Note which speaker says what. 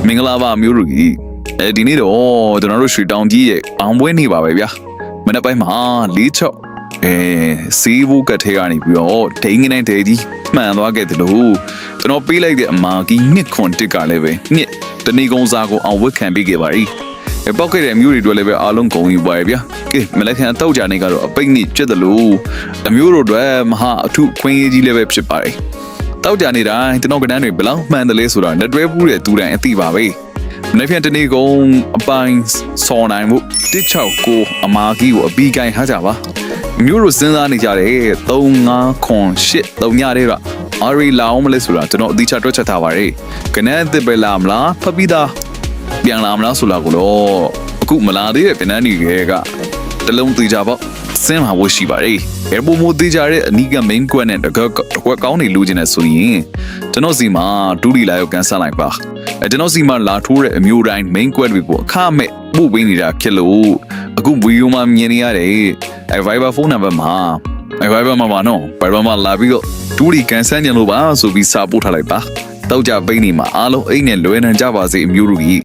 Speaker 1: မင်္ဂလာပါမျိုးလူကြီးဒီနေ့တော့ကျွန်တော်တို့ရွှေတောင်ကြီးရဲ့အောင်ပွဲနေပါပဲဗျာမနေ့ပိုင်းမှာ4-6စီးဘူးကထဲကနေပြီးတော့ဒိန်းကနေတဲကြီးမှန်သွားခဲ့တယ်လို့ကျွန်တော်ပေးလိုက်တဲ့အမာကြီးနှစ်ခွန်တစ်ကလည်းပဲနှစ်တဏီကုန်းစားကိုအောင်ဝတ်ခံပေးခဲ့ပါ යිပောက်ခဲ့တဲ့အမျိုးတွေတို့လည်းပဲအားလုံးဂုဏ်ယူပါရဲ့ဗျာကဲမလက်ခံတောက်ကြနေကတော့အပိတ်နှစ်ကျွတ်တယ်လို့အမျိုးတို့တွေမဟာအထုခွင့်ရေးကြီးလည်းပဲဖြစ်ပါတယ်တောက်ကြနေတိုင်းကျွန်တော်ကဏ္ဍတွေဘယ်လောက်မှန်တယ်လဲဆိုတာလက်တွဲပူးတဲ့သူတိုင်းအသိပါပဲမနေ့ပြန်တနေ့ကုန်အပိုင်းစော်နိုင်မှု169အမာကြီးကိုအပီးကိုင်းထားကြပါမျိုးတို့စဉ်းစားနေကြတယ်3508ညတဲ့ကအာရီလာအောင်မလဲဆိုတာကျွန်တော်အတိအကျတွက်ချက်ထားပါတယ်ကနန်းအစ်စ်ပဲလာမလားဖပိသားပြန်လာမလားဆိုတာကိုတော့အခုမလာသေးတဲ့ကနန်းတွေကတလုံးသေးကြပေါ့စဉ်းမှာဝရှိပါတယ်အဲပုံမသေးကြတဲ့အနီးက main quest နဲ့တကွက်ကောင်းနေလူချင်းနဲ့ဆိုရင်ကျွန်တော်စီမှာဒူးလီလာရောက်ကန်ဆယ်လိုက်ပါကျွန်တော်စီမှာလာထိုးတဲ့အမျိုးတိုင်း main quest တွေကိုအခမဲ့ပို့ပေးနေတာဖြစ်လို့အခုဗီဒီယိုမှာမြင်နေရတယ်Viber phone number မှာViber မှာပါနော် Viber မှာလာပြီးတော့ဒူးလီကန်ဆယ်ညလို့ပါဆိုပြီးစာပို့ထားလိုက်ပါတောက်ကြပိန်းနေမှာအားလုံးအိတ်နဲ့လွယ်နေကြပါစေအမျိုးတို့ကြီး